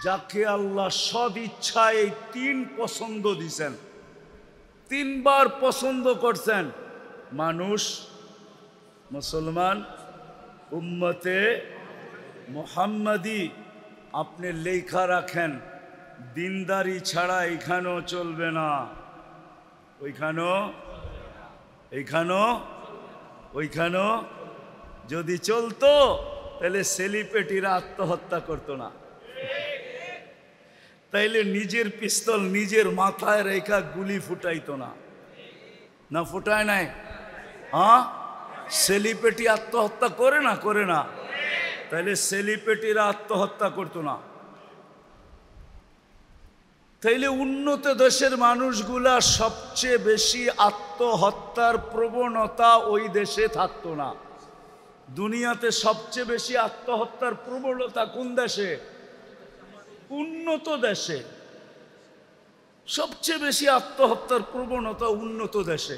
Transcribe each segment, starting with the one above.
যাকে আল্লাহ সদিচ্ছায় এই তিন পছন্দ দিছেন, তিনবার পছন্দ করছেন, মানুষ, মুসলমান, উম্মতে মুহাম্মাদি। আপনি লেখা রাখেন, দিনদারি ছাড়া এইখানেও চলবে না, ওইখানেও যদি চলতো তাহলে সেলিব্রিটিরা আত্মহত্যা করতো না, তাইলে নিজের পিস্তল নিজের মাথায় রেখা গুলি ফুটাইতো না, না ফুটায় নাই? হ্যাঁ, সেলিব্রিটি আত্মহত্যা করে না, তাইলে সেলিব্রিটিরা আত্মহত্যা করতো না, তাইলে উন্নত দেশের মানুষগুলা সবচেয়ে বেশি আত্মহত্যার প্রবণতা ওই দেশে থাকতো না। দুনিয়াতে সবচেয়ে বেশি আত্মহত্যার প্রবণতা কোন দেশে? উন্নত দেশে। সবচেয়ে বেশি আত্মহত্যার প্রবণতা উন্নত দেশে।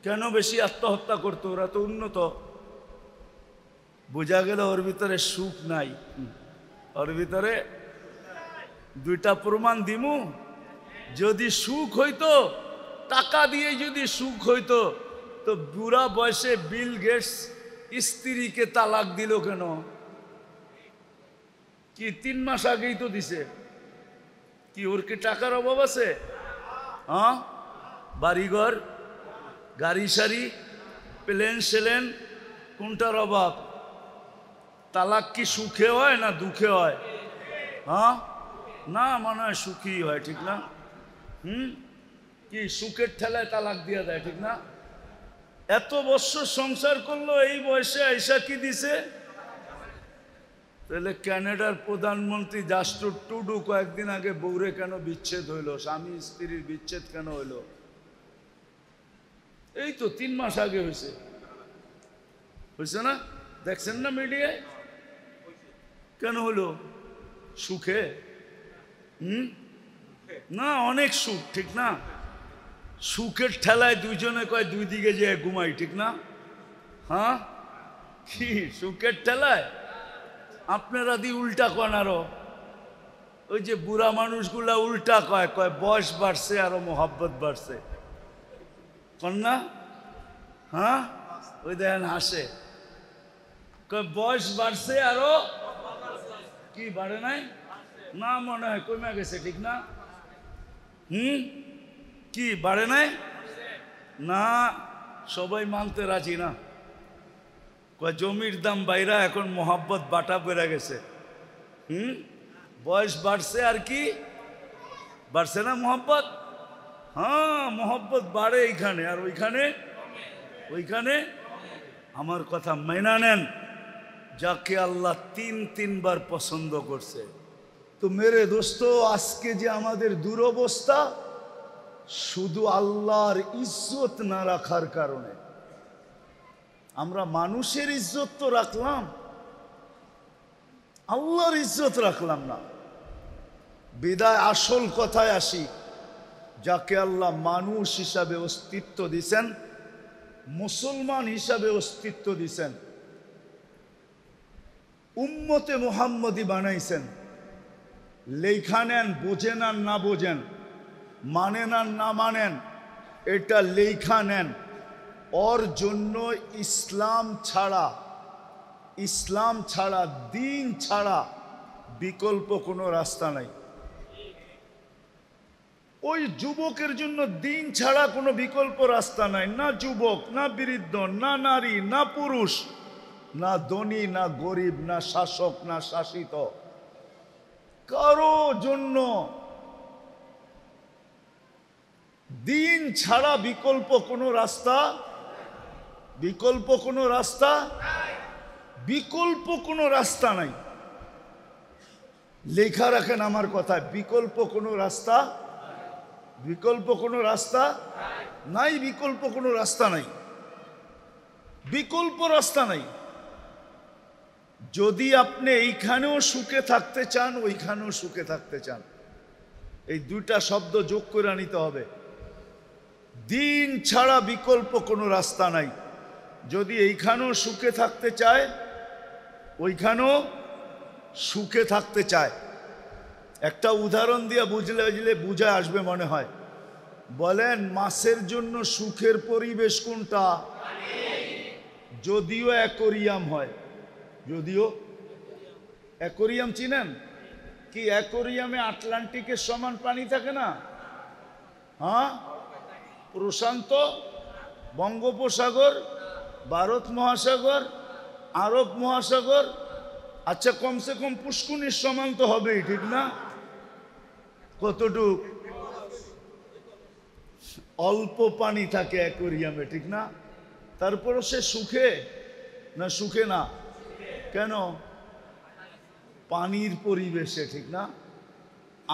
কেন বেশি আত্মহত্যা করতো? ওরা তো উন্নত। বোঝা গেল ওর ভিতরে সুখ নাই। ওর ভিতরে দুইটা প্রমাণ দিমু। যদি সুখ হইতো, টাকা দিয়ে যদি সুখ হইতো, তো বুড়া বয়সে বিল গেটস স্ত্রীকে তালাক দিল কেন? কি 3 মাস আগেই তো দিছে। কি ওর কি টাকার অভাব আছে? হ্যাঁ, বাড়িঘর, গাড়ি সারি, প্লেন সেলেন, কোনটার অভাব? তালাক কি সুখে হয় না দুঃখে হয়? হ্যাঁ, না, মনে হয় সুখী হয়, ঠিক না? কি সুখের ঠেলায় তালাক দিয়ে দেয়, ঠিক না? এত বছর সংসার করলো, এই বয়সে আইসা কি দিছে? তাহলে কানাডার প্রধানমন্ত্রী জাস্টিন ট্রুডো কয়েকদিন আগে বউরে কেন বিচ্ছেদ হইল? স্বামী স্ত্রীর বিচ্ছেদ কেন হইল? এই তো 3 মাস আগে হয়েছে না? দেখছেন না মিডিয়ায়? কেন হলো? সুখে? না, অনেক সুখ, ঠিক না? সুখের ঠেলায় দুইজনে কয় দুই দিকে যে ঘুমাই, ঠিক না? হ্যাঁ, কি সুখের ঠেলায়? আপনারা দি উল্টা কন। আরো ওই যে বুড়া মানুষগুলা উল্টা কয় বয়স বাড়ছে আরো মোহাব্বত বাড়ছে, কন না? হ্যাঁ, ওই দেখেন হাসে, কয় বয়স বাড়ছে আরো কি বাড়ে নাই? না, মনে হয় কমে গেছে, ঠিক না? কি বাড়ে নাই? না, সবাই মানতে রাজি না। কয় জমির দাম বাইরা, এখন মোহাব্বত বাটা বেড়ে গেছে। বয়স বাড়ছে আর কি বাড়ছে না মোহাব্বত? হ্যাঁ, মোহাব্বত বাড়ে এইখানে আর ওইখানে। আমার কথা মেনা নেন, যাকে আল্লাহ 3বার পছন্দ করছে। তো মেরে দোস্ত, আজকে যে আমাদের দুরবস্থা, শুধু আল্লাহর ইজ্জত না রাখার কারণে। আমরা মানুষের ইজ্জত তো রাখলাম, আল্লাহর ইজ্জত রাখলাম না। বিদায় আসল কথায় আসি, যাকে আল্লাহ মানুষ হিসাবে অস্তিত্ব দিছেন, মুসলমান হিসাবে অস্তিত্ব দিছেন, উম্মতে মুহাম্মদি বানাইছেন, লেখা নেন, বোঝেন আর না বোঝেন, মানেন আর না মানেন, এটা লেখা নেন। ওর জন্য ইসলাম ছাড়া, দিন ছাড়া বিকল্প কোনো রাস্তা নাই। ওই যুবকের জন্য দিন ছাড়া কোনো বিকল্প রাস্তা নাই। না যুবক, না বৃদ্ধ, না নারী, না পুরুষ, না ধনী, না গরিব, না শাসক, না শাসিত, কারো জন্য দিন ছাড়া বিকল্প কোনো রাস্তা নাই। লেখা রাখেন আমার কথায়, বিকল্প কোনো রাস্তা নাই। বিকল্প রাস্তা নাই। যদি আপনি এইখানেও সুখে থাকতে চান, ওইখানেও সুখে থাকতে চান, এই দুইটা শব্দ যোগ করে নিতে হবে। দিন ছাড়া বিকল্প কোনো রাস্তা নাই। যদি এইখানেও সুখে থাকতে চায়, ওইখানেও সুখে থাকতে চায়। একটা উদাহরণ দিয়ে বুঝলে বুঝে আসবে মনে হয়। বলেন মাছের জন্য সুখের পরিবেশ কোনটা? যদিও অ্যাকোরিয়াম হয়, যদিও অ্যাকোরিয়াম চিনেন কি? অ্যাকোরিয়ামে আটলান্টিকের সমান পানি থাকে না? হ্যাঁ, প্রশান্ত, বঙ্গোপসাগর, ভারত মহাসাগর, আরব মহাসাগর, আচ্ছা কমসে কম পুষ্কুনির সমান তো হবেই, ঠিক না? কতটুক? অল্প পানি থাকে অ্যাকোরিয়ামে, ঠিক না? তারপরও সে সুখে না? সুখে না কেন? পানির পরিবেশে, ঠিক না?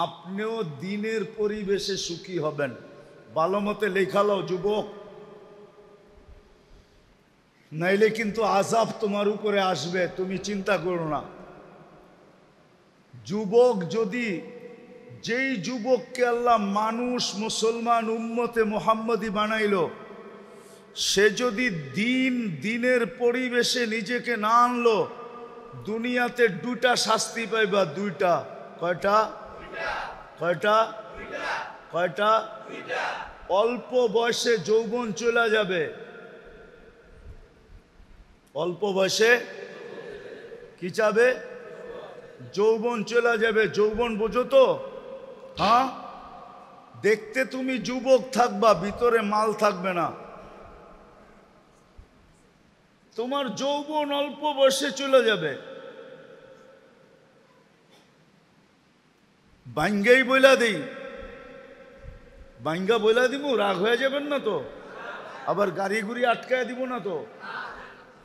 আপনিও দিনের পরিবেশে সুখী হবেন। ভালো মতে লেখালো যুবক, নাইলে কিন্তু আযাব তোমার উপরে আসবে, তুমি চিন্তা করো না। যুবক যদি, যেই যুবককে আল্লাহ মানুষ মুসলমান উম্মতে মুহাম্মদী বানাইলো, সে যদি দিনের পরিবেশে নিজেকে না আনলো, দুনিয়াতে দুইটা শাস্তি পাইবা। দুইটা। কয়টা? কয়টা? কয়টা? অল্প বয়সে যৌবন চলে যাবে। অল্প বয়সে কি যাবে? যৌবন চলে যাবে। যৌবন বোঝো তো? হ্যাঁ, দেখতে তুমি যুবক থাকবা, ভিতরে মাল থাকবে না। তোমার যৌবন অল্প বয়সে চলে যাবে। বাঙ্গাই বইলা দিই, বাঙ্গা বইলা দিব, রাগ হয়ে যাবেন না তো? আবার গাড়ি গুড়ি আটকায় দিব না তো?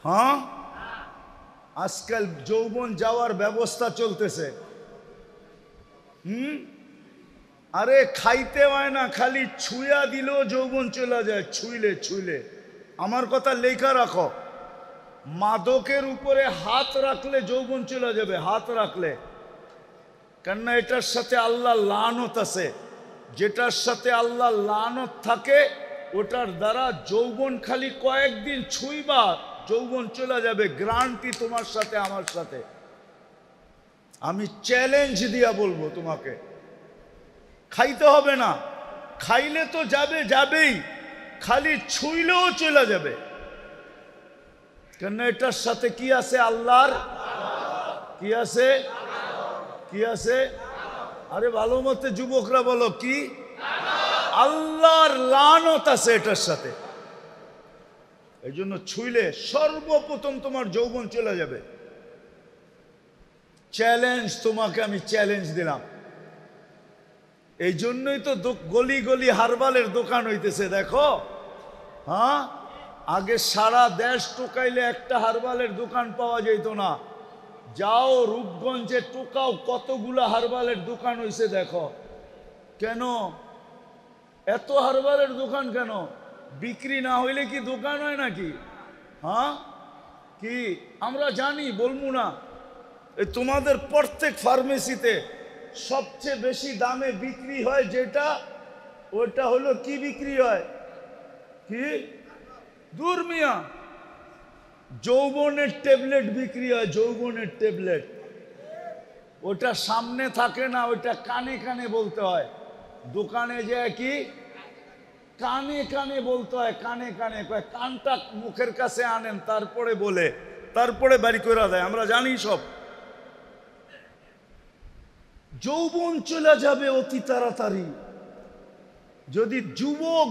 হ্যাঁ, আজকাল যৌবন যাওয়ার ব্যবস্থা চলতেছে। আরে খাইতে হয় না, খালি ছুঁয়া দিলেও যৌবন চলে যায়। ছুঁইলে আমার কথা লেখা রাখো, মাদকের উপরে হাত রাখলে যৌবন চলে যাবে। হাত রাখলে, কেননা এটার সাথে আল্লাহ লানত আছে। যেটার সাথে আল্লাহ লানত থাকে ওটার দ্বারা যৌবন খালি কয়েকদিন ছুঁইবা, যৌবন চলে যাবে। গ্যারান্টি তোমার সাথে আমার সাথে। আমি চ্যালেঞ্জ দিয়া বলবো তোমাকে, খাইতে হবে না, খাইলে তো যাবেই, খালি ছুঁইলেও চলে যাবে। কেন এটার সাথে কি আছে? আল্লাহর কি আছে? কি আছে? আরে ভালো মতে যুবকরা বলো, কি? আল্লাহর লানত আছে এটার সাথে। এই জন্য ছুঁইলে সর্বপ্রথম তোমার যৌবন চলে যাবে। চ্যালেঞ্জ তোমাকে আমি চ্যালেঞ্জ দিলাম। এই জন্যই তো গলি গলি হারবালের দোকান হইতেছে, দেখো। হ্যাঁ, আগে সারা দেশ টোকাইলে একটা হারবালের দোকান পাওয়া যেত না। যাও রূপগঞ্জে টোকাও, কতগুলা হারবালের দোকান হইছে দেখো। কেন এত হারবালের দোকান? কেন বিক্রি না হইলে কি দোকান হয় নাকি? হ্যাঁ, কি আমরা জানি, বলবো না? এই তোমাদের প্রত্যেক ফার্মেসিতে সবচেয়ে বেশি দামে বিক্রি হয় যেটা, ওটা হলো কি বিক্রি হয়? কি? দূর মিয়া, যৌবনের ট্যাবলেট বিক্রি হয়। যৌবনের ট্যাবলেট, ওটা সামনে থাকে না, ওটা কানে কানে বলতে হয়। দোকানে যায় কি কানে কানে বলতে হয়, কানে কানে। কানটা মুখের কাছে আনেন, তারপরে বলে, তারপরে বাড়ি করে দেয়। আমরা জানি সব। যৌবন চলে যাবে অতি তাড়াতাড়ি যদি যুবক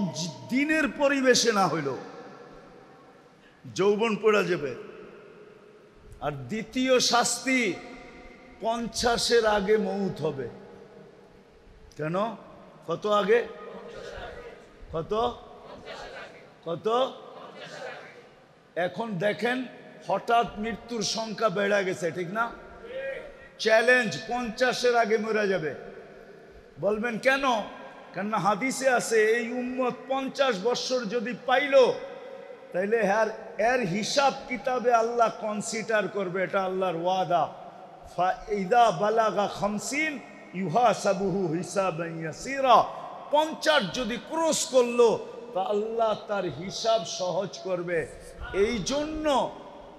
দিনের পরিবেশে না হইল, যৌবন পড়ে যাবে। আর দ্বিতীয় শাস্তি, 50-এর আগে মৌত হবে। কেন? কত আগে? কত? কত? এখন দেখেন হঠাৎ মৃত্যুর সংখ্যা বেড়ে গেছে, ঠিক না? চ্যালেঞ্জ, 50-এর আগে মরে যাবে। বলবেন কেন? কেননা হাদিসে আছে এই উম্মত 50 বছর যদি পাইল, তাইলে এর হিসাব কিতাবে আল্লাহ কনসিডার করবে। এটা আল্লাহর ওয়াদা। ফাইদা বালাগা 50 ইউহাসাবুহু হিসাবান ইয়াসীরা। 50 যদি ক্রস করলো তা আল্লাহ তার হিসাব সহজ করবে। এই জন্য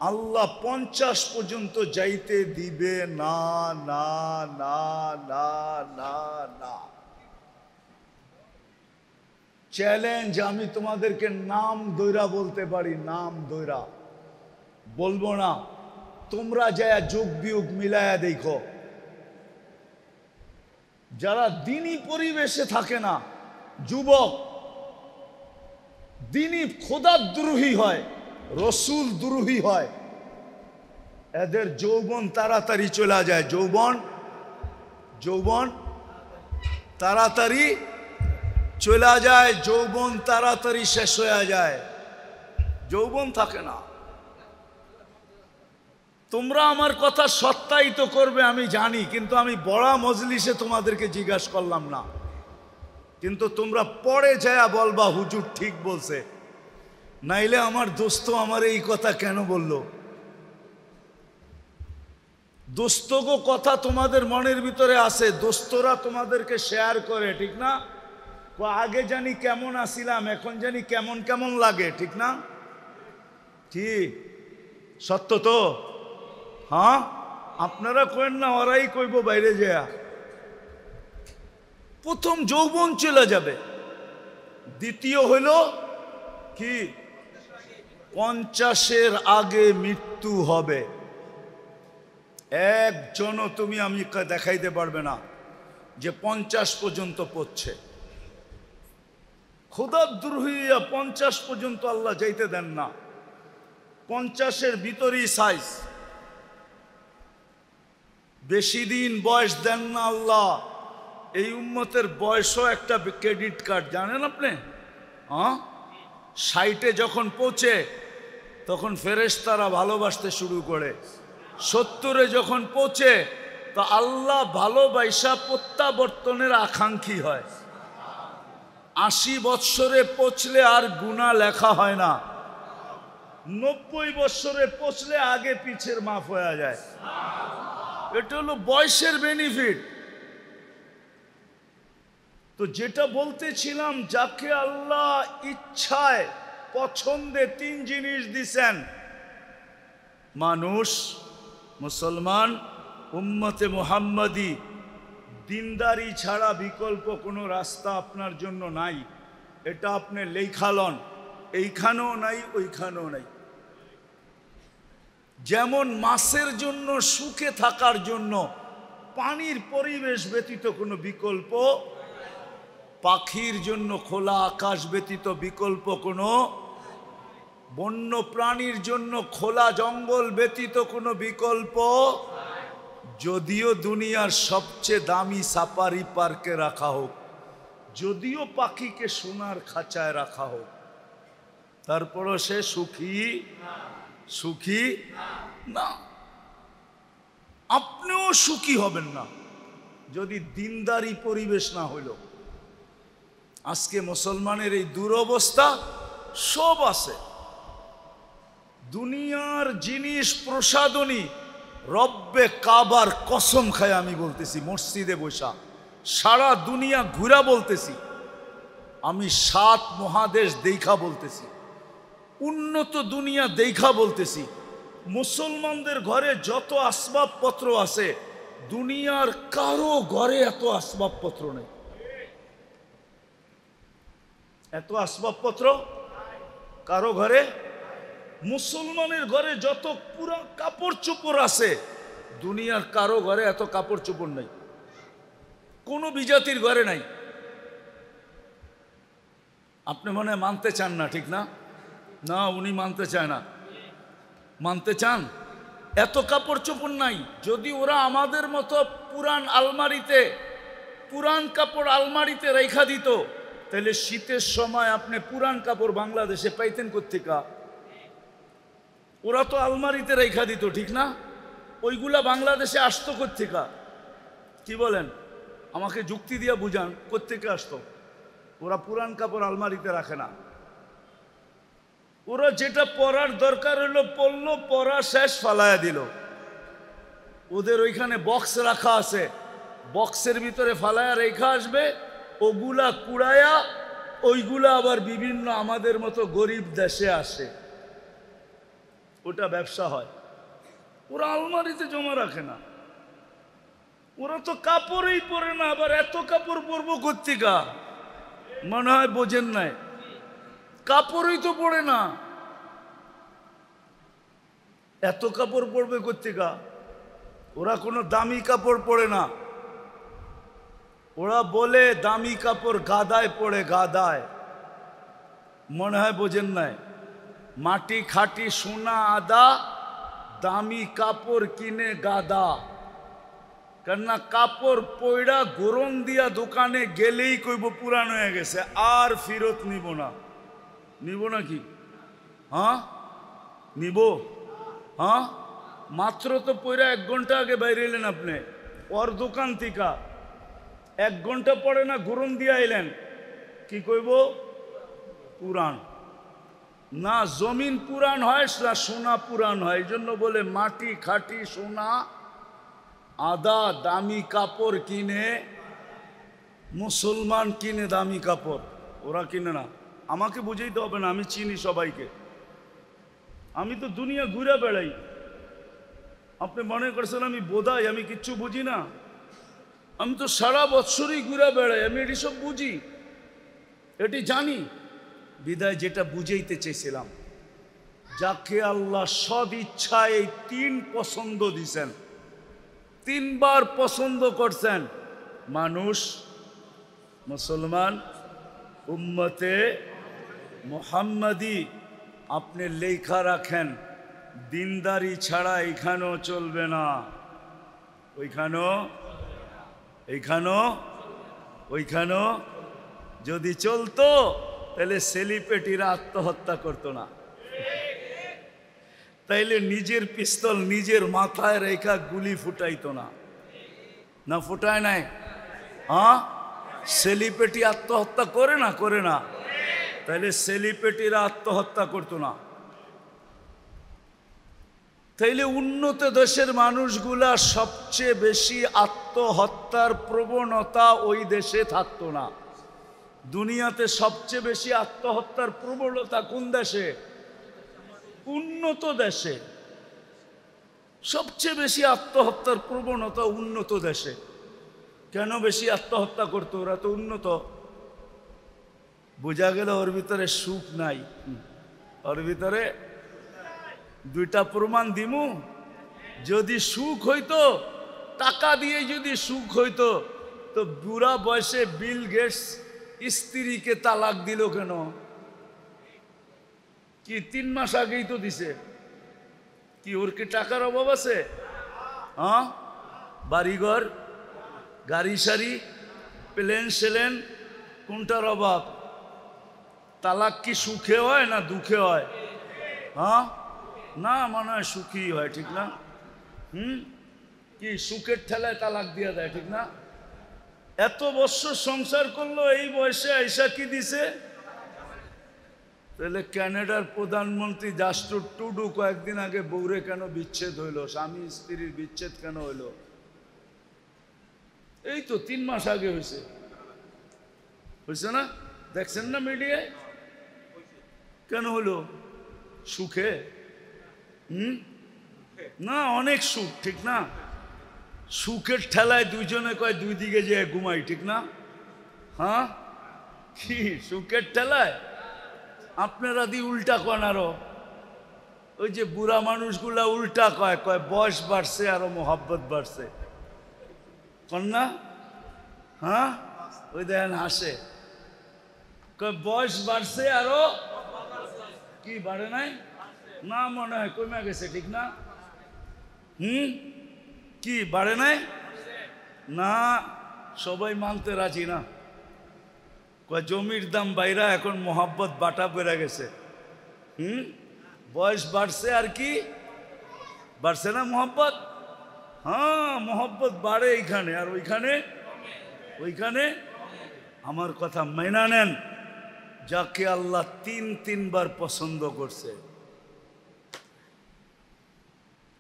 আল্লাহ 50 পর্যন্ত যাইতে দিবে না না না না না না। চ্যালেঞ্জ, আমি তোমাদেরকে নাম দৈরা বলতে পারি, নাম দৈরা বলবো না, তোমরা যায় যোগ বিয়োগ মিলায়া দেখো। যারা দিনী পরিবেশে থাকে না, যুবক দিনী খোদা দ্রোহী হয়, রসুল দ্রোহী হয়, এদের যৌবন তাড়াতাড়ি চলে যায়। যৌবন তাড়াতাড়ি চলে যায়, যৌবন তাড়াতাড়ি শেষ হয়ে যায়, যৌবন থাকে না। তোমরা আমার কথা সত্যায়িত করবে আমি জানি, কিন্তু আমি বড় মজলিসে তোমাদেরকে জিজ্ঞাসা করলাম না, কিন্তু তোমরা পরে যায় বলবা হুজুর ঠিক বলছে, নাইলে আমার দোস্ত আমার এই কথা কেন বলল। দোস্তগো কথা তোমাদের মনের ভিতরে আছে, দোস্তরা তোমাদেরকে শেয়ার করে, ঠিক না? আগে জানি কেমন আসিলাম, এখন জানি কেমন কেমন লাগে, ঠিক না? ঠিক সত্য তো? হ্যাঁ, আপনারা কইন না, ওরাই কইব বাইরে যায়। প্রথম যৌবন চলে যাবে, দ্বিতীয় হইল কি 50-এর আগে মৃত্যু হবে। একজনও তুমি আমি দেখাইতে পারবে না যে 50 পর্যন্ত পড়ছে। খোদাদ্রোহী 50 পর্যন্ত আল্লাহ যাইতে দেন না, 50-এর ভিতরেই সাইজ। বেশি দিন বয়স দেন না আল্লাহ। এই উম্মতের বয়সও একটা ক্রেডিট কার্ড, জানেন আপনি? হ্যাঁ, 60-এ যখন পৌঁছে তখন ফেরেশতারা ভালোবাসতে শুরু করে, 70-এ যখন পৌঁছে তো আল্লাহ ভালোবাসা প্রত্যাবর্তনের আকাঙ্ক্ষী হয়, 80 বৎসরে পৌঁছলে আর গুনাহ লেখা হয় না, 90 বৎসরে পৌঁছলে আগে পিছের মাফ হয়ে যায়। এটা হলো বয়সের বেনিফিট। তো যেটা বলতেছিলাম, যাকে আল্লাহ ইচ্ছায় পছন্দে 3 জিনিস দিছেন, মানুষ, মুসলমান, উম্মতে মুহাম্মাদি, দিনদারি ছাড়া বিকল্প কোনো রাস্তা আপনার জন্য নাই। এটা আপনি লেখালন, এইখানেও নাই ওইখানেও নাই। যেমন মাছের জন্য সুখে থাকার জন্য পানির পরিবেশ ব্যতীত কোনো বিকল্প, পাখির জন্য খোলা আকাশ ব্যতীত বিকল্প কোনো, বন্য প্রাণীর জন্য খোলা জঙ্গল ব্যতীত কোনো বিকল্প, যদিও দুনিয়ার সবচেয়ে দামি সাফারি পার্কে রাখা হোক, যদিও পাখিকে সোনার খাঁচায় রাখা হোক, তারপরও সে সুখী না। আপনিও সুখী হবেন না যদি দিনদারি পরিবেশ না হইল। আজকে মুসলমানের এই দুরবস্থা, সব আছে দুনিয়ার জিনিস প্রসাদনী, রব্বে কাবার কসম খায় আমি বলতেছি, মসজিদে বসা সারা দুনিয়া ঘুরা বলতেছি, আমি 7 মহাদেশ দেখা বলতেছি, উন্নত দুনিয়া দেখা বলতেছি, মুসলমানদের ঘরে যত আসবাবপত্র আছে দুনিয়ার কারো ঘরে এত আসবাবপত্র নেই। এত আসবাবপত্র কারো ঘরে, মুসলমানের ঘরে যত পুরা কাপড় চোপড় আছে দুনিয়ার কারো ঘরে এত কাপড় চোপড় নেই, কোনো বিজাতির ঘরে নাই। আপনি মনে হয় মানতে চান না, ঠিক না? না, উনি মানতে চায় না। মানতে চান? এত কাপড় চোপড় নাই। যদি ওরা আমাদের মতো পুরান কাপড় আলমারিতে রেখা দিত, তাহলে শীতের সময় আপনি পুরান কাপড় বাংলাদেশে পাইতেন কোত্থেকে? ওরা তো আলমারিতে রেখা দিত, ঠিক না? ওইগুলা বাংলাদেশে আসতো কোত্থেকে? কি বলেন? আমাকে যুক্তি দিয়ে বুঝান, কোত্থেকে আসতো? ওরা পুরান কাপড় আলমারিতে রাখে না। ওরা যেটা পরার দরকার হলো পরলো, পরা শেষ, ফালায়া দিল। ওদের ওইখানে বক্স রাখা আছে, বক্সের ভিতরে ফালায়া রেখা আসবে, ওগুলা কুড়ায়া ওইগুলা আবার বিভিন্ন আমাদের মতো গরিব দেশে আসে। ওটা ব্যবসা হয়। ওরা আলমারিতে জমা রাখে না, ওরা তো কাপড়ই পরে না, আবার এত কাপড় পরবো কোত্থেকা? মনে হয় বোঝেন নাই, কাপড়ই তো পরে না, এত কাপড় পরবে কোত্থেকা? ওরা কোনো দামি কাপড় পরে না, ওরা বলে দামি কাপড় গাদায় পড়ে, গাদায়। মনে হয় বোঝেন নাই, মাটি খাটি সোনা আদা, দামি কাপড় কিনে গাদা। কেননা কাপড় পয়ড়া গরম দিয়া দোকানে গেলেই কইব পুরান হয়ে গেছে, আর ফেরত নিব না। নিব নাকি? হ্যাঁ নিব। হ্যাঁ মাত্র তো পয়রা 1 ঘন্টা আগে বাইরে এলেন আপনি ওর দোকান থেকে, 1 ঘন্টা পরে না গরম দিয়া এলেন, কি কইব? পুরান না। জমিন পুরান হয় না সোনা পুরান হয়, এই জন্য বলে মাটি খাটি সোনা আদা, দামি কাপড় কিনে। মুসলমান কিনে দামি কাপড়, ওরা কিনে না। আমাকে বুঝাইতে হবে না, আমি চিনি সবাইকে, আমি তো দুনিয়া ঘুরে বেড়াই। আপনি মনে করছেন আমি বোধাই, আমি কিচ্ছু বুঝি না? আমি তো সারা বৎসরই ঘুরে বেড়াই, আমি এটি সব বুঝি, এটি জানি। বিদায় যেটা বুঝাইতে চেয়েছিলাম, যাকে আল্লাহ সদ ইচ্ছায় এই 3 পছন্দ দিছেন, 3 বার পছন্দ করছেন, মানুষ, মুসলমান, উম্মতে মুহাম্মাদি। আপনি লেখা রাখেন, দিনদারি ছাড়া এখানেও চলবে না, ওইখানেও, এইখানেও, ওইখানেও। যদি চলতো তাহলে সেলিব্রিটিরা আত্মহত্যা করতো না, তাইলে নিজের পিস্তল নিজের মাথায় রেখা গুলি ফুটাইতো না। না ফুটায় নাই? হ্যাঁ সেলিব্রিটি আত্মহত্যা করে না? করে না? তাইলে সেলিব্রিটিরা আত্মহত্যা করতো না। তাইলে উন্নত দেশের মানুষগুলা সবচেয়ে বেশি আত্মহত্যার প্রবণতা ওই দেশে থাকতো না। দুনিয়াতে সবচেয়ে বেশি আত্মহত্যার প্রবণতা কোন দেশে? উন্নত দেশে। সবচেয়ে বেশি আত্মহত্যার প্রবণতা উন্নত দেশে। কেন বেশি আত্মহত্যা করতো? ওরা তো উন্নত। বোঝা গেল ওর ভিতরে সুখ নাই, ওর ভিতরে। 2টা প্রমাণ দিমু। যদি সুখ হইতো, টাকা দিয়ে যদি সুখ হইতো, তো বুড়া বয়সে বিল গেটস স্ত্রীকে তালাক দিল কেন? কি 3 মাস আগেই তো দিছে। কি ওর কি টাকার অভাব আছে? হ্যাঁ বাড়িঘর, গাড়ি সারি, প্লেন সেলেন, কোনটার অভাব? তালাক কি সুখে হয় না দুঃখে হয়? হ্যাঁ না, মনে হয় সুখী হয়, ঠিক না? কি সুখের ঠেলায় তালাক দিয়ে দেয়, ঠিক না? এত বছর সংসার করলো, এই বয়সে আইসা কি দিছে? তাহলে কানাডার প্রধানমন্ত্রী জাস্টিন ট্রুডো কয়েকদিন আগে বউরে কেন বিচ্ছেদ হইল, স্বামী স্ত্রীর বিচ্ছেদ কেন হইল? এই তো 3 মাস আগে হয়েছে, হয়েছে না? দেখছেন না মিডিয়ায়? কেন হলো? সুখে? না, অনেক সুখ, ঠিক না? সুখের ঠেলায় দুইজনে কয় 2 দিকে যে ঘুমাই, ঠিক না? হ্যাঁ কি সুখের ঠেলায়? আপনারা দি উল্টা কন আরো। ওই যে বুড়া মানুষগুলা উল্টা কয়, কয় বয়স বাড়ছে আরো মোহাব্বত বাড়ছে, কন না? হ্যাঁ ওই দেখেন হাসে, কয় বয়স বাড়ছে আরো। কি বাড়ে নাই? না, মনে হয় কমে গেছে, ঠিক না? কি বাড়ে নাই? না, সবাই মানতে রাজি না। কয় জমির দাম বাইরা, এখন মোহাব্বত বাটা বেড়ে গেছে। বয়স বাড়ছে আর কি বাড়ছে না মোহাব্বত? হ্যাঁ মোহাব্বত বাড়ে এইখানে, আর ওইখানে, ওইখানে। আমার কথা মেনা নেন, যাকে আল্লাহ 3 বার পছন্দ করছে,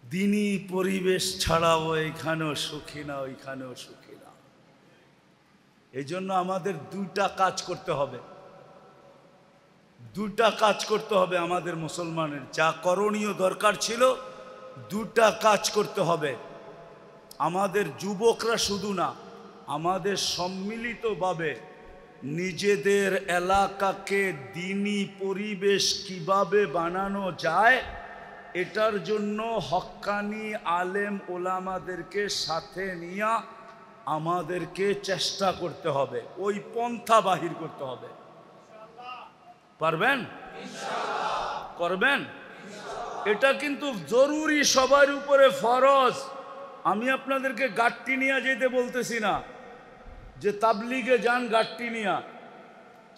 দিনই পরিবেশ ছাড়াও এখানেও সুখী না, ওইখানেও সুখী না। এই জন্য আমাদের 2টা কাজ করতে হবে। দুটা কাজ করতে হবে আমাদের মুসলমানের, যা করণীয় দরকার ছিল দুটা কাজ করতে হবে। আমাদের যুবকরা শুধু না, আমাদের সম্মিলিতভাবে নিজেদের এলাকাকে দ্বীনি পরিবেশ কিভাবে বানানো যায় এটার জন্য হক্কানি আলেম ওলামাদেরকে সাথে নিয়ে আমাদেরকে চেষ্টা করতে হবে, ওই পন্থা বাহির করতে হবে। পারবেন? করবেন? এটা কিন্তু জরুরি, সবার উপরে ফরজ। আমি আপনাদেরকে গাট্টি নিয়ে যেতে বলতেছি না যে তাবলিগে যান গাট্টি নিয়া,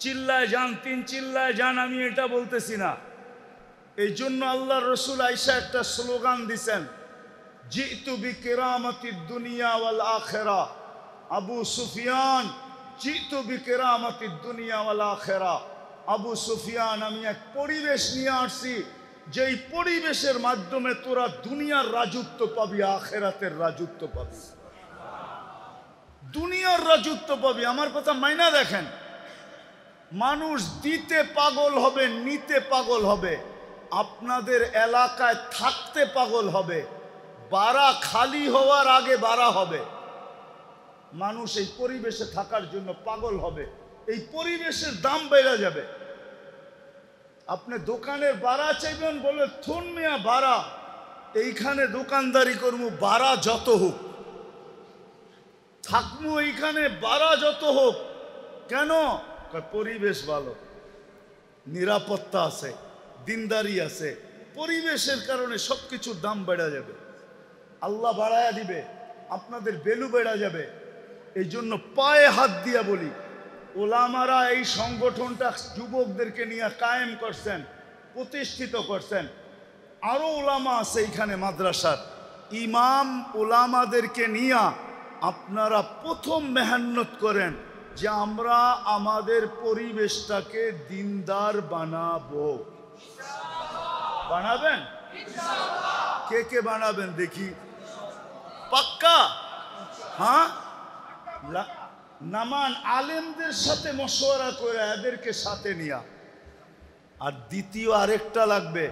চিল্লায় যান, 3 চিল্লায় যান, আমি এটা বলতেছি না। এই জন্য আল্লাহ রসুল আয়েশা একটা স্লোগান দিছেন, জিতু বিকিরামাতিদ দুনিয়া ওয়াল আখিরা। আবু সুফিয়ান, জিতু বিকিরামাতিদ দুনিয়া ওয়াল আখিরা। আবু সুফিয়ান, আমি এক পরিবেশ নিয়ে আসছি, যেই পরিবেশের মাধ্যমে তোরা দুনিয়ার রাজত্ব পাবি, আখিরাতের রাজত্ব পাবি, দুনিয়ার রাজত্ব পাবি। আমার কথা মাইনা দেখেন, মানুষ দিতে পাগল হবে, নিতে পাগল হবে, আপনাদের এলাকায় থাকতে পাগল হবে, বাড়া খালি হওয়ার আগে বাড়া হবে। মানুষ এই পরিবেশে থাকার জন্য পাগল হবে, এই পরিবেশের দাম বেড়ে যাবে। আপনি দোকানের বাড়া চাইবেন, বলে থুন মিয়া বাড়া, এইখানে দোকানদারি করবো, বাড়া যত হোক, থাকবো এইখানে, বাড়া যত হোক। কেন? পরিবেশ ভালো, নিরাপত্তা আছে, দিনদারি আছে, পরিবেশের কারণে সবকিছুর দাম বেড়ে যাবে, আল্লাহ বাড়ায়া দিবে, আপনাদের ভ্যালু বেড়ে যাবে। এই জন্য পায়ে হাত দিয়া বলি, ওলামারা এই সংগঠনটা যুবকদেরকে নিয়ে কায়েম করছেন, প্রতিষ্ঠিত করছেন। আরো ওলামা আছে এইখানে মাদ্রাসার ইমাম, ওলামাদেরকে নিয়ে আপনারা প্রথম মেহনত করেন যে আমরা আমাদের পরিবেশটাকে দিনদার বানাবো। বানাবেন? কে কে বানাবেন দেখি? পাক্কা? হ্যাঁ, নামান আলেমদের সাথে মশওয়ারা করে এদেরকে সাথে নিয়া। আর দ্বিতীয় আরেকটা লাগবে,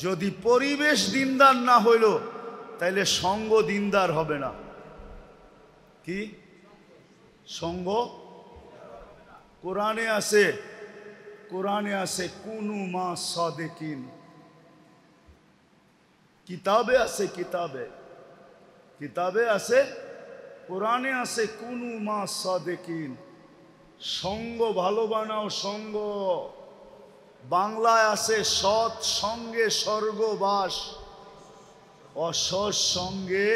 যদি পরিবেশ দিনদার না হইল তাইলে সঙ্গ দিনদার হবে না। কি সঙ্গ? কোরআনে আছে, কোরআনে আছে কুনু মা সাদিকিন, কিতাবে আছে, কিতাবে আছে, কোরআনে আছে কুনু মা সাদিকিন। সঙ্গ ভালো বানাও, সঙ্গ। বাংলায় আছে সৎ সঙ্গে স্বর্গবাস, অসৎ সঙ্গে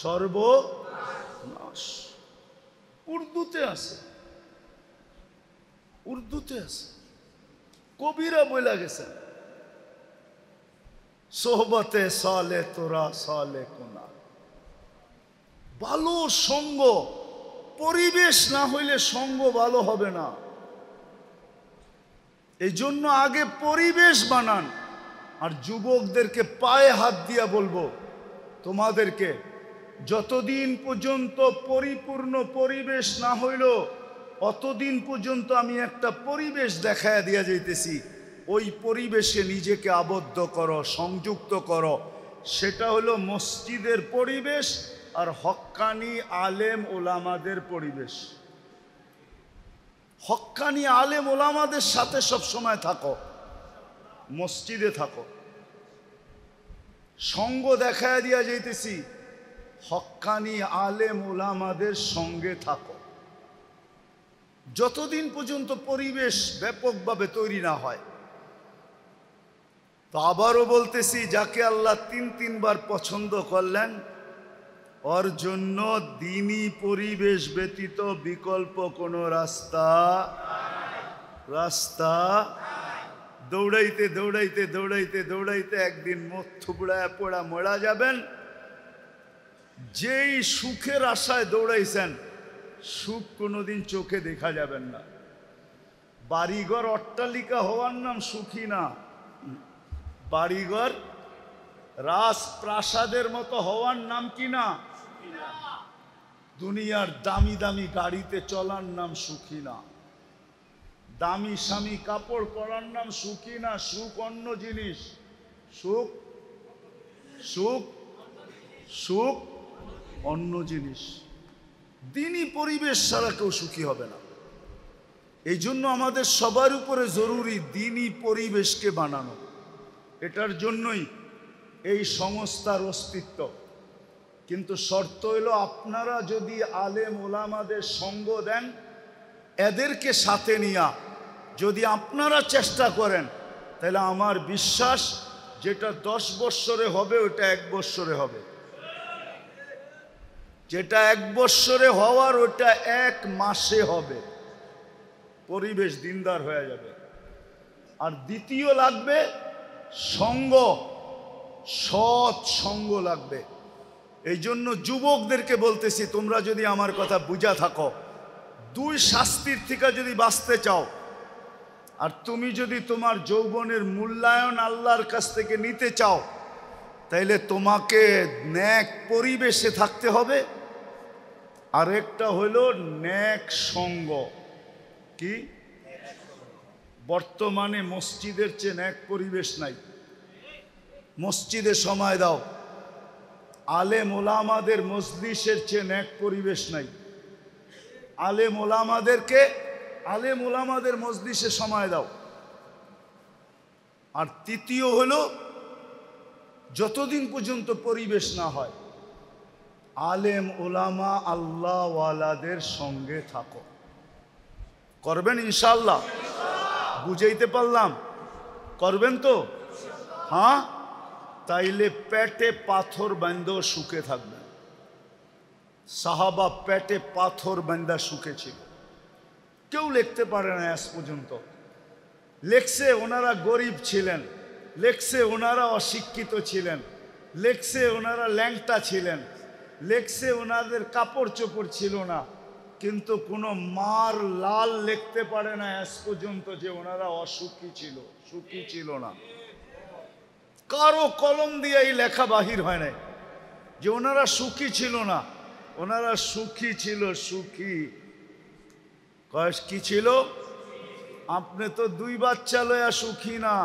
সর্বনাশ। উর্দুতে আছে, উর্দুতে আছে, কবিরা বইলা গেছেন, সোহবতে সালে তোরা সালে কোনা। ভালো সঙ্গ, পরিবেশ না হইলে সঙ্গ ভালো হবে না। এই জন্য আগে পরিবেশ বানান। আর যুবকদেরকে পায়ে হাত দিয়া বলবো, তোমাদেরকে যতদিন পর্যন্ত পরিপূর্ণ পরিবেশ না হইল অতদিন পর্যন্ত আমি একটা পরিবেশ দেখায়া দিয়া যাইতেছি, ওই পরিবেশে নিজেকে আবদ্ধ করো, সংযুক্ত করো। সেটা হলো মসজিদের পরিবেশ আর হক্কানি আলেম ওলামাদের পরিবেশ। হক্কানি আলেম ওলামাদের সাথে সব সময় থাকো, মসজিদে থাকো। সঙ্গ দেখায় দিয়া যাইতেছি, হক্কানি আলেম ওলামাদের সঙ্গে থাকো, যতদিন পর্যন্ত পরিবেশ ব্যাপকভাবে তৈরি না হয়। তো আবারও বলতেছি, যাকে আল্লাহ 3 বার পছন্দ করলেন ওর জন্য দ্বীনি পরিবেশ ব্যতীত বিকল্প কোনো রাস্তা দৌড়াইতে দৌড়াইতে দৌড়াইতে দৌড়াইতে একদিন মুখ থুবড়ায় পোড়া মরা যাবেন। যেই সুখের আশায় দৌড়াইছেন, সুখ কোনোদিন চোখে দেখা যাবেন না। বাড়িঘর অট্টালিকা হওয়ার নাম সুখী না, বাড়িঘর রাজপ্রাসাদের মতো হওয়ার নাম কি না? দুনিয়ার দামি দামি গাড়িতে চলার নাম সুখী না। দামি স্বামী কাপড় পরার নাম সুখী না, সুখ অন্য জিনিস। সুখ সুখ সুখ অন্য জিনিস। দিনই পরিবেশ ছাড়া কেউ সুখী হবে না। এই জন্য আমাদের সবার উপরে জরুরি দিনই পরিবেশকে বানানো। এটার জন্যই এই সংস্থার অস্তিত্ব। কিন্তু শর্ত হলো আপনারা যদি আলেম ওলামাদের সঙ্গ দেন, এদেরকে সাথে নিয়া যদি আপনারা চেষ্টা করেন, তাহলে আমার বিশ্বাস যেটা 10 বৎসরে হবে ওটা 1 বৎসরে হবে, যেটা 1 বৎসরে হওয়ার ওটা 1 মাসে হবে। পরিবেশ দিনদার হয়ে যাবে। আর দ্বিতীয় লাগবে সঙ্গ, সৎ সঙ্গ লাগবে। এই জন্য যুবকদেরকে বলতেছি, তোমরা যদি আমার কথা বুঝা থাকো, 2 শাস্তির থেকে যদি বাঁচতে চাও, আর তুমি যদি তোমার যৌবনের মূল্যায়ন আল্লাহর কাছ থেকে নিতে চাও, তাইলে তোমাকে নেক পরিবেশে থাকতে হবে। আর একটা হলো নেক সঙ্গ। কি? বর্তমানে মসজিদের চেয়ে নেক পরিবেশ নাই। মসজিদে সময় দাও, আলেম ওলামাদের মজলিসের চেয়ে নেক পরিবেশ নাই। আলেম ওলামাদের মজলিসে সময় দাও। আর তৃতীয় হলো, যতদিন পর্যন্ত পরিবেশ না হয়, আলেম ওলামা আল্লাহওয়ালাদের সঙ্গে থাকো। করবেন ইনশাআল্লাহ? বুঝাইতে পারলাম? করবেন তো? হ্যাঁ, তাইলে পেটে পাথর বাঁধো সুখে থাকবেন। সাহাবা পেটে পাথর বাঁধা সুখে ছিল। কেউ লিখতে পারে না আজ পর্যন্ত। লেখছে ওনারা গরিব ছিলেন, লেখছে ওনারা অশিক্ষিত ছিলেন, লেখছে ওনারা ল্যাংটা ছিলেন, লেখছে ওনাদের কাপড় চোপড় ছিল না, কিন্তু কোনো মার লাল লিখতে পারে না আজ পর্যন্ত যে ওনারা অসুখী ছিল, সুখী ছিল না। কারো কলম দিয়ে এই লেখা বাহির হয় না যে ওনারা সুখী ছিল না। ওনারা সুখী ছিল, সুখী। কয়েস কি ছিল? আপনি তো 2 বাচ্চা লয়া সুখী না,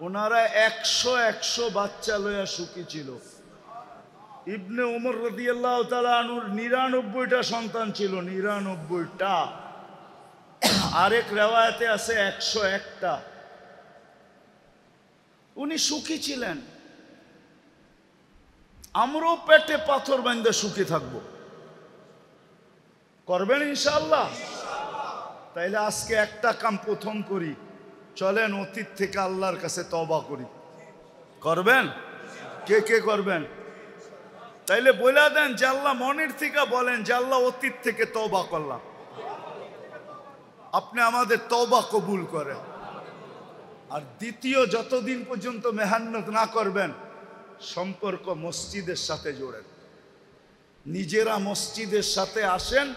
ওনারা 100 বাচ্চা লয়া সুখী ছিল। ইবনে উমর রাদিয়াল্লাহু তাআলা আনহুর 99টা সন্তান ছিল, 99টা। আরেক রিওয়ায়াতে আছে 101টা। উনি সুখী ছিলেন। আমরাও পেটে পাথর বাঁধে সুখী থাকব। করবেন ইনশাআল্লাহ? তাইলে আজকে একটা কাম প্রথম করি, চলেন অতীত থেকে আল্লাহর কাছে তওবা করি। করবেন? কে কে করবেন? তাইলে বলে দেন যে আল্লাহ, মনের থেকে বলেন যে আল্লাহ অতীত থেকে তওবা করলাম, আপনি আমাদের তওবা কবুল করেন। আর দ্বিতীয়, যতদিন পর্যন্ত মেহনত না করবেন, সম্পর্ক মসজিদের সাথে জোড়েন। নিজেরা মসজিদের সাথে আসেন,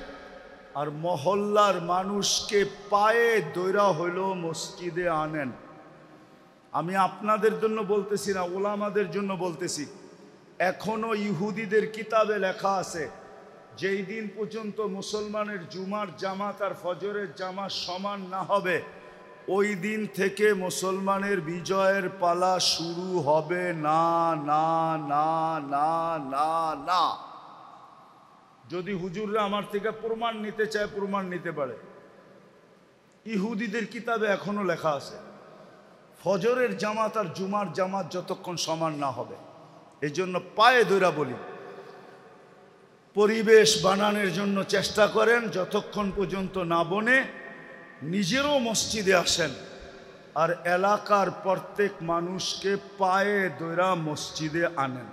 আর মহল্লার মানুষকে পায়ে দৈরা হইল মসজিদে আনেন। আমি আপনাদের জন্য বলতেছি না, ওলামাদের জন্য বলতেছি। এখনো ইহুদিদের কিতাবে লেখা আছে, যেই দিন পর্যন্ত মুসলমানের জুমার জামাত আর ফজরের জামাত সমান না হবে, ওই দিন থেকে মুসলমানের বিজয়ের পালা শুরু হবে না, না, না, না, না, না। যদি হুজুররা আমার থেকে প্রমাণ নিতে চায়, প্রমাণ নিতে পারে। ইহুদিদের কিতাবে এখনো লেখা আছে, ফজরের জামাত আর জুমার জামাত যতক্ষণ সমান না হবে। এই জন্য পায়ে ধরা বলি, পরিবেশ বানানোর জন্য চেষ্টা করেন। যতক্ষণ পর্যন্ত না বনে, নিজেরও মসজিদে আসেন, আর এলাকার প্রত্যেক মানুষকে পায়ে ধরা মসজিদে আনেন।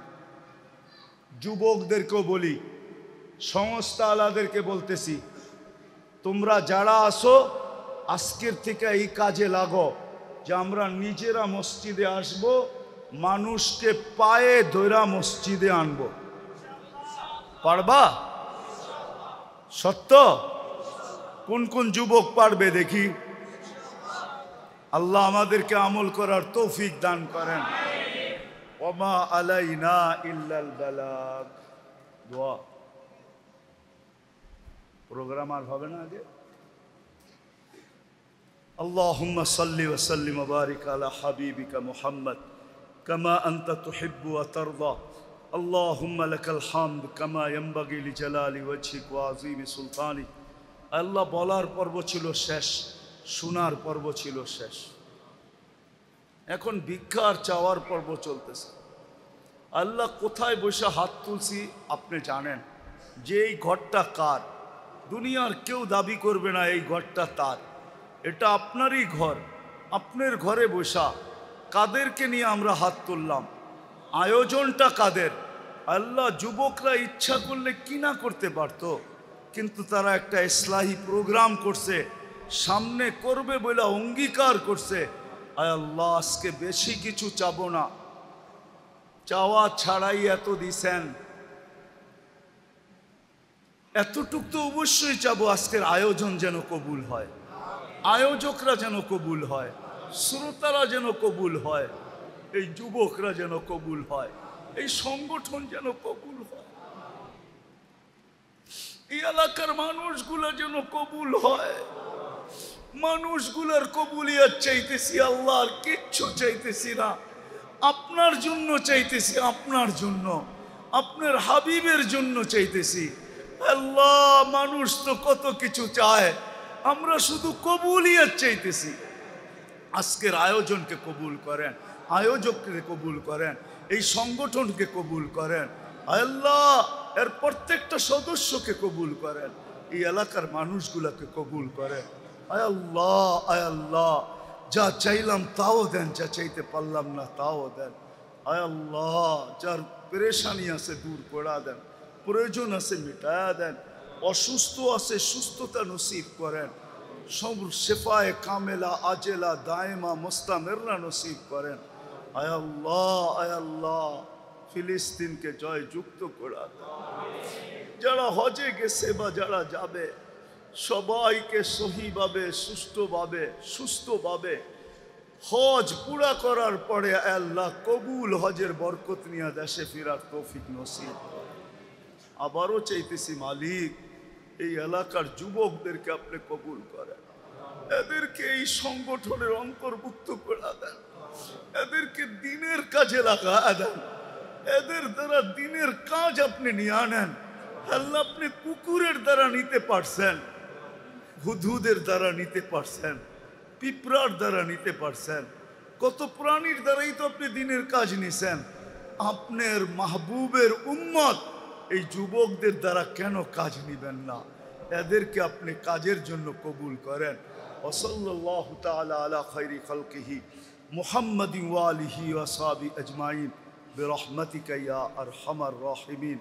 যুবকদেরকেও বলি, সংস্থা আলাদেরকে বলতেছি, তোমরা যারা আসো, আজকের থেকে এই কাজে লাগো যে আমরা নিজেরা মসজিদে আসব, মানুষকে পায়ে ধরা মসজিদে আনব। পারবা? সত্য? কোন কোন যুবক পারবে দেখি? আল্লাহ আমাদেরকে আমল করার তৌফিক দান করেন। ওমা আলাইনা ইল্লাল বালাগ। দোয়া। প্রোগ্রাম আর হবে না আগে? اللهم صل وسلم وبارك على حبيبك محمد كما أنت تحب وترضى اللهم لك الحمد كما ينبغي لجلال وجهك وعظيم سلطانك আল্লাহ বলার পর্ব ছিল শেষ, শোনার পর্ব ছিল শেষ। এখন ভিক্ষার চাওয়ার পর্ব চলতেছে। আল্লাহ কোথায় বসে হাত তুলছি আপনি জানেন যে এই ঘরটা কার। দুনিয়ার কেউ দাবি করবে না এই ঘরটা তার, এটা আপনারই ঘর। আপনার ঘরে বসা কাদেরকে নিয়ে আমরা হাত তুললাম, আয়োজনটা কাদের? আল্লাহ যুবকরা ইচ্ছা করলে কি না করতে পারতো, কিন্তু তারা একটা ইসলাহি প্রোগ্রাম করছে, সামনে করবে বলে অঙ্গীকার করছে। আয় আল্লাহ, আজকে বেশি কিছু চাবো না, চাওয়া ছাড়াই এত দিছেন, এতটুক তো অবশ্যই চাবো আজকের আয়োজন যেন কবুল হয়, আয়োজকরা যেন কবুল হয়, শ্রোতারা যেন কবুল হয়, এই যুবকরা যেন কবুল হয়, এই সংগঠন যেন কবুল হয়, এই এলাকার মানুষগুলো যেন কবুল হয়। মানুষগুলার কবুলিয়াত চাইতেছি আল্লাহ, আর কিচ্ছু চাইতেছি না। আপনার জন্য চাইতেছি, আপনার জন্য, আপনার হাবিবের জন্য চাইতেছি আল্লাহ। মানুষ তো কত কিছু চায়, আমরা শুধু কবুলিয়াত চাইতেছি। আজকের আয়োজনকে কবুল করেন, আয়োজককে কবুল করেন, এই সংগঠনকে কবুল করেন আল্লাহ, এর প্রত্যেকটা সদস্যকে কবুল করেন, এই এলাকার মানুষগুলাকে কবুল করেন। আয় আল্লাহ, আয় আল্লাহ, যা চাইলাম তাও দেন, যা চাইতে পারলাম না তাও দেন। আয় আল্লাহ, যার পেরেশানি আছে দূর করা দেন, প্রয়োজন আছে মিটায়া দেন, অসুস্থ আছে সুস্থতা নসিব করেন, সব শেফায়ে কামেলা আজেলা দায়েমা মুস্তামিররা নসিব করেন। আয় আল্লাহ, আয় আল্লাহ, ফিলিস্তিনকে জয় যুক্ত করা দেন। যারা হজে গেছে বা যারা যাবে সবাইকে সহিভাবে সুস্থভাবে হজ পুরা করার পরে আল্লাহ কবুল হজের বরকত নিয়ে দেশে ফেরার তৌফিক নসিব। আবারও চাইতেছি মালিক, এই এলাকার যুবকদেরকে আপনি কবুল করেন, এদেরকে এই সংগঠনের অন্তর্ভুক্ত করে দেন, এদেরকে দিনের কাজে লাগা দেন, এদের দ্বারা দিনের কাজ আপনি নিয়ে আনেন আল্লাহ। আপনি কুকুরের দ্বারা নিতে পারছেন, হুদহুদের দ্বারা নিতে পারছেন, পিঁপড়ার দ্বারা নিতে পারছেন, কত প্রাণীর দ্বারাই তো আপনি দিনের কাজ নিছেন। আপনার মাহবুবের উম্মত এই যুবকদের দ্বারা কেন কাজ নিবেন না? এদেরকে আপনি কাজের জন্য কবুল করেন। ওয়াসাল্লাল্লাহু তাআলা আলা খায়রি খালকিহি মুহাম্মাদিন ওয়া আলিহি ওয়া সাহবিহি আজমাইন বিরহমাতিকা ইয়া আরহামার রাহিমিন।